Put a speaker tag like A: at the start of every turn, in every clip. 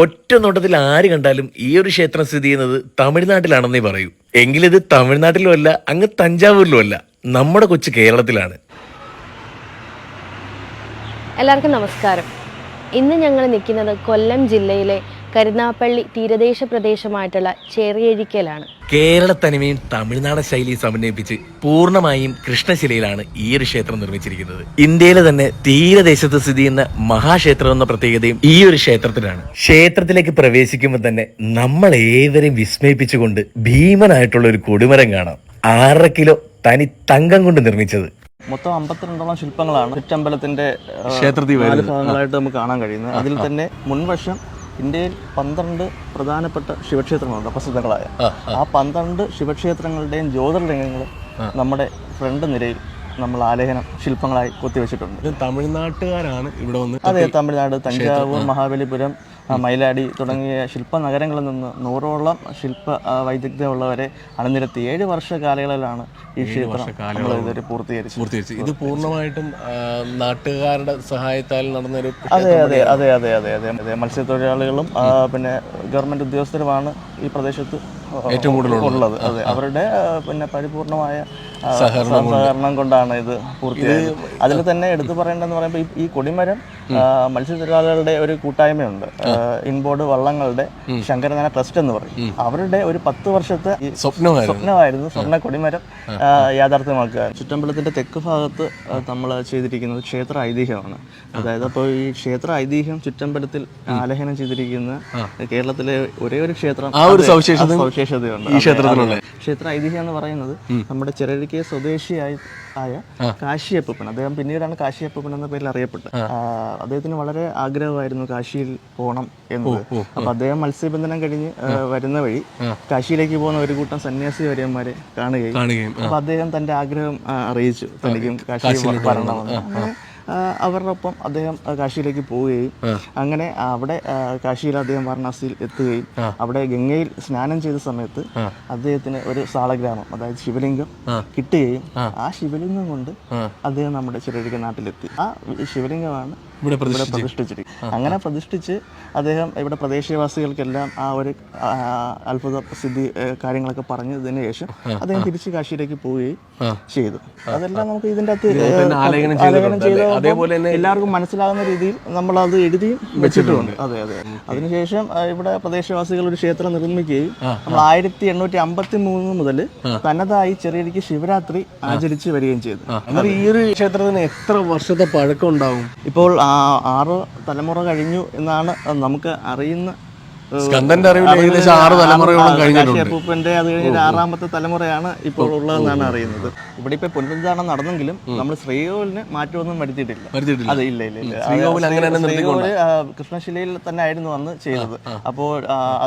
A: ഒറ്റ നോട്ടത്തിൽ ആര് കണ്ടാലും ഈ ഒരു ക്ഷേത്രം സ്ഥിതി ചെയ്യുന്നത് തമിഴ്നാട്ടിലാണെന്നേ പറയൂ. എങ്കിലിത് തമിഴ്നാട്ടിലും അല്ല, അങ്ങ് തഞ്ചാവൂരിലും അല്ല, നമ്മുടെ കൊച്ചു കേരളത്തിലാണ്.
B: എല്ലാവർക്കും നമസ്കാരം. ഇന്ന് ഞങ്ങൾ നിൽക്കുന്നത് കൊല്ലം ജില്ലയിലെ കരുനാഗപ്പള്ളി തീരദേശ പ്രദേശമായിട്ടുള്ള ചെറിയഴിക്കലാണ്.
A: കേരള തനിമയും തമിഴ്നാട് ശൈലിയും സമന്വയിപ്പിച്ച് പൂർണ്ണമായും കൃഷ്ണശിലയിലാണ് ഈ ഒരു ക്ഷേത്രം നിർമ്മിച്ചിരിക്കുന്നത്. ഇന്ത്യയിലെ തന്നെ തീരദേശത്ത് സ്ഥിതി ചെയ്യുന്ന മഹാക്ഷേത്രം എന്ന പ്രത്യേകതയും ഈ ഒരു ക്ഷേത്രത്തിലാണ്. ക്ഷേത്രത്തിലേക്ക് പ്രവേശിക്കുമ്പോൾ തന്നെ നമ്മൾ ഏവരെയും വിസ്മയിപ്പിച്ചുകൊണ്ട് ഭീമനായിട്ടുള്ള ഒരു കൊടിമരം കാണാം. 6.5 കിലോ തനി തങ്കം കൊണ്ട് നിർമ്മിച്ചത്.
C: മൊത്തം 52ഓളം ശില്പങ്ങളാണ് ചുറ്റമ്പലത്തിന്റെ ക്ഷേത്രത്തിൽ 4 ഭാഗങ്ങളായിട്ട് നമുക്ക് കാണാൻ കഴിയുന്നത്. അതിൽ തന്നെ മുൻവശം ഇന്ത്യയിൽ 12 പ്രധാനപ്പെട്ട ശിവക്ഷേത്രങ്ങളുണ്ട്, പ്രസിദ്ധങ്ങളായ. ആ 12 ശിവക്ഷേത്രങ്ങളുടെയും ജ്യോതിർലിംഗങ്ങൾ നമ്മുടെ ഫ്രണ്ട് നിരയിൽ നമ്മൾ ആലേഖനം ശില്പങ്ങളായി കൊത്തിവെച്ചിട്ടുണ്ട്.
D: തമിഴ്നാട്ടുകാരാണ് ഇവിടെ വന്ന്.
C: അതെ, തമിഴ്നാട്, തഞ്ചാവൂർ, മഹാബലിപുരം, മയിലാടി തുടങ്ങിയ ശില്പ നഗരങ്ങളിൽ നിന്ന് 100ഓളം ശില്പ വൈദഗ്ധ്യമുള്ളവരെ അണിനിരത്തി 7 വർഷ കാലയളവിലാണ് ഈ ക്ഷേത്രം ഇതുവരെ പൂർത്തീകരിച്ചു.
D: ഇത് പൂർണ്ണമായിട്ടും നാട്ടുകാരുടെ സഹായത്താൽ നടന്നൊരു.
C: അതെ അതെ അതെ അതെ അതെ അതെ അതെ മത്സ്യത്തൊഴിലാളികളും പിന്നെ ഗവൺമെന്റ് ഉദ്യോഗസ്ഥരുമാണ് ഈ പ്രദേശത്ത്
D: ഏറ്റവും കൂടുതലുള്ളത്.
C: അതെ, അവരുടെ പിന്നെ പരിപൂർണമായ സഹകരണം കൊണ്ടാണ് ഇത് പൂർത്തിയായത്. അതിൽ തന്നെ എടുത്തു പറയേണ്ടതെന്ന് പറയുമ്പോൾ ഈ കൊടിമരം മത്സ്യത്തൊഴിലാളികളുടെ ഒരു കൂട്ടായ്മയുണ്ട്, ഇൻബോർഡ് വള്ളങ്ങളുടെ ശങ്കരനാരായണ ട്രസ്റ്റ് എന്ന് പറയും. അവരുടെ ഒരു 10 വർഷത്തെ സ്വപ്നമായിരുന്നു സ്വർണ്ണ കൊടിമരം യാഥാർത്ഥ്യമാക്കുക. ചുറ്റമ്പലത്തിന്റെ തെക്ക് ഭാഗത്ത് നമ്മൾ ചെയ്തിരിക്കുന്നത് ക്ഷേത്ര ഐതിഹ്യമാണ്. അതായത് അപ്പോൾ ഈ ക്ഷേത്ര ഐതിഹ്യം ചുറ്റമ്പലത്തിൽ ആലേഖനം ചെയ്തിരിക്കുന്ന കേരളത്തിലെ ഒരേ ഒരു ക്ഷേത്രം, സവിശേഷതയുണ്ട് ഈ ക്ഷേത്രത്തിലുള്ള. ക്ഷേത്ര ഐതിഹ്യം എന്ന് പറയുന്നത് നമ്മുടെ ചെറിയഴിക്കൽ സ്വദേശിയായ കാശിയപ്പൻ, അദ്ദേഹം പിന്നീടാണ് കാശിയപ്പൻ എന്ന പേരിൽ അറിയപ്പെട്ടത്. അദ്ദേഹത്തിന് വളരെ ആഗ്രഹമായിരുന്നു കാശിയിൽ പോകണം എന്നത്. അപ്പൊ അദ്ദേഹം മത്സ്യബന്ധനം കഴിഞ്ഞ് വരുന്ന വഴി കാശിയിലേക്ക് പോകുന്ന ഒരു കൂട്ടം സന്യാസി വര്യന്മാരെ കാണുകയും അപ്പൊ അദ്ദേഹം തന്റെ ആഗ്രഹം അറിയിച്ചു, തനിക്കും കാശിയിൽ വരണമെന്ന്. അവരുടെ ഒപ്പം അദ്ദേഹം കാശിയിലേക്ക് പോവുകയും അങ്ങനെ അവിടെ കാശിയിൽ അദ്ദേഹം വാരണാസിയിൽ എത്തുകയും അവിടെ ഗംഗയിൽ സ്നാനം ചെയ്ത സമയത്ത് അദ്ദേഹത്തിന് ഒരു സാളഗ്രാമം, അതായത് ശിവലിംഗം കിട്ടുകയും ആ ശിവലിംഗം കൊണ്ട് അദ്ദേഹം നമ്മുടെ ചെറിയ നാട്ടിലെത്തി. ആ ശിവലിംഗമാണ് ഇവിടെ പ്രതിഷ്ഠിച്ചിരിക്കുന്നത്. അങ്ങനെ പ്രതിഷ്ഠിച്ച് അദ്ദേഹം ഇവിടെ പ്രദേശവാസികൾക്കെല്ലാം ആ ഒരു അത്ഭുത സിദ്ധി കാര്യങ്ങളൊക്കെ പറഞ്ഞതിന് ശേഷം അദ്ദേഹം തിരിച്ച് കാശിയിലേക്ക് പോവുകയും ചെയ്തു. അതെല്ലാം നമുക്ക് ഇതിൻ്റെ അകത്ത് ആലേഖനം ചെയ്ത അതേപോലെ തന്നെ എല്ലാവർക്കും മനസ്സിലാകുന്ന രീതിയിൽ നമ്മൾ അത് എഴുതിയും വെച്ചിട്ടുമുണ്ട്. അതെ അതെ. അതിനുശേഷം ഇവിടെ പ്രദേശവാസികൾ ഒരു ക്ഷേത്രം നിർമ്മിക്കുകയും നമ്മൾ 1853 മുതൽ തനതായി ചെറിയഴിക്ക് ശിവരാത്രി ആചരിച്ച് വരികയും ചെയ്തു.
D: ഈ ഒരു ക്ഷേത്രത്തിന് എത്ര വർഷത്തെ പഴക്കം ഉണ്ടാവും?
C: ഇപ്പോൾ 6 തലമുറ കഴിഞ്ഞു എന്നാണ് നമുക്ക് അറിയുന്ന. കാശിയപ്പൂപ്പന്റെ അത് കഴിഞ്ഞ 6ാമത്തെ തലമുറയാണ് ഇപ്പോൾ ഉള്ളതെന്നാണ് അറിയുന്നത്. ഇവിടെ ഇപ്പൊ പുനരുദ്ധാരണം നടന്നെങ്കിലും നമ്മൾ ശ്രീകോവിലിന് മാറ്റമൊന്നും വരുത്തിയിട്ടില്ല. അതെ, ഇല്ല ഇല്ല ഇല്ല. ശ്രീകോവില് കൃഷ്ണശിലയിൽ തന്നെ ആയിരുന്നു അന്ന് ചെയ്തത്. അപ്പോൾ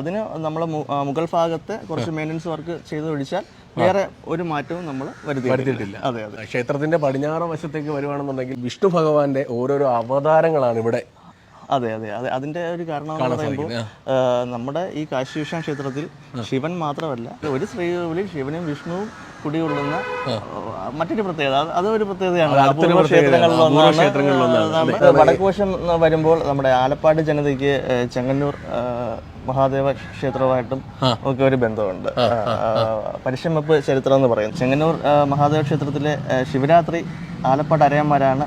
C: അതിന് നമ്മൾ മുഗൾ ഭാഗത്തെ കുറച്ച് മെയിൻ്റനൻസ് വർക്ക് ചെയ്തൊഴിച്ചാൽ വേറെ ഒരു മാറ്റവും നമ്മൾ വരുത്തിയിട്ടില്ല. അതെ അതെ.
D: ക്ഷേത്രത്തിന്റെ പടിഞ്ഞാറ് വശത്തേക്ക് വരുവാണെന്നുണ്ടെങ്കിൽ വിഷ്ണു ഭഗവാന്റെ ഓരോരോ അവതാരങ്ങളാണ് ഇവിടെ.
C: അതെ അതെ അതെ. അതിന്റെ ഒരു കാരണം എന്ന് പറയുമ്പോൾ നമ്മുടെ ഈ കാശി വിശ്വനാഥ ക്ഷേത്രത്തിൽ ശിവൻ മാത്രമല്ല, ഒരു ശ്രീകോവിലിൽ ശിവനും വിഷ്ണുവും കുടികൊള്ളുന്ന മറ്റൊരു പ്രത്യേകത, അതൊരു പ്രത്യേകതയാണ്. വടക്ക് വശം വരുമ്പോൾ നമ്മുടെ ആലപ്പാട് ജനതയ്ക്ക് ചെങ്ങന്നൂർ മഹാദേവ ക്ഷേത്രവുമായിട്ടും ഒക്കെ ഒരു ബന്ധമുണ്ട്. പരിശ്രമപ്പ് ചരിത്രം എന്ന് പറയും. ചെങ്ങന്നൂർ മഹാദേവ ക്ഷേത്രത്തിലെ ശിവരാത്രി ആലപ്പാട് അരയന്മാരാണ്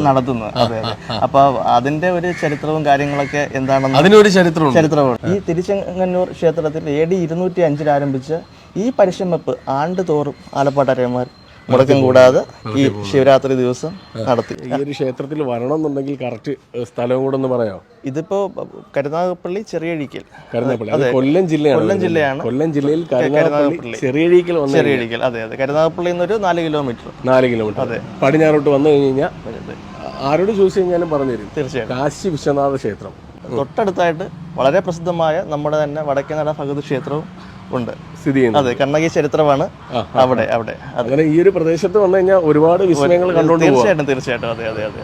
C: നടത്തുന്നത്. അതെ അതെ. അപ്പൊ അതിന്റെ ഒരു ചരിത്രവും കാര്യങ്ങളൊക്കെ എന്താണെന്ന്
D: അതിനൊരു ചരിത്രമുണ്ട്.
C: ഈ തിരുച്ചെങ്ങന്നൂർ ക്ഷേത്രത്തിൽ AD 205 ആരംഭിച്ച ഈ പരിശ്രമപ്പ് ആണ്ട് തോറും ആലപ്പാട് അരയന്മാർ മുടക്കം കൂടാതെ ഈ ശിവരാത്രി ദിവസം നടത്തി.
D: ഈ ഒരു ക്ഷേത്രത്തിൽ വരണം എന്നുണ്ടെങ്കിൽ കറക്റ്റ് സ്ഥലവും കൂടെ ഒന്ന് പറയാമോ?
C: ഇതിപ്പോ കരുനാഗപ്പള്ളി ചെറിയഴിക്കൽ,
D: കൊല്ലം ജില്ലയാണ്. കൊല്ലം ജില്ലയിൽ ചെറിയഴിക്കൽ.
C: അതെ അതെ. കരുനാഗപ്പള്ളി നിന്നൊരു 4 കിലോമീറ്റർ.
D: അതെ. പടിഞ്ഞാറോട്ട് വന്നു കഴിഞ്ഞാൽ ആരോട് ചോദിച്ചു കഴിഞ്ഞാലും പറഞ്ഞു തരും.
C: തീർച്ചയായും.
D: കാശി വിശ്വനാഥ ക്ഷേത്രം
C: തൊട്ടടുത്തായിട്ട് വളരെ പ്രസിദ്ധമായ നമ്മുടെ തന്നെ വടക്കേനട ഭഗവതി ക്ഷേത്രവും ഉണ്ട്,
D: സ്ഥിതി ചെയ്യുന്നത്.
C: അതെ, കണ്ണകി ചരിത്രമാണ് അവിടെ.
D: അങ്ങനെ ഈ ഒരു പ്രദേശത്ത് വന്നു കഴിഞ്ഞാൽ ഒരുപാട് വിസ്മയങ്ങൾ കണ്ടുകൊണ്ട്
C: തീർച്ചയായിട്ടും. അതെ അതെ അതെ.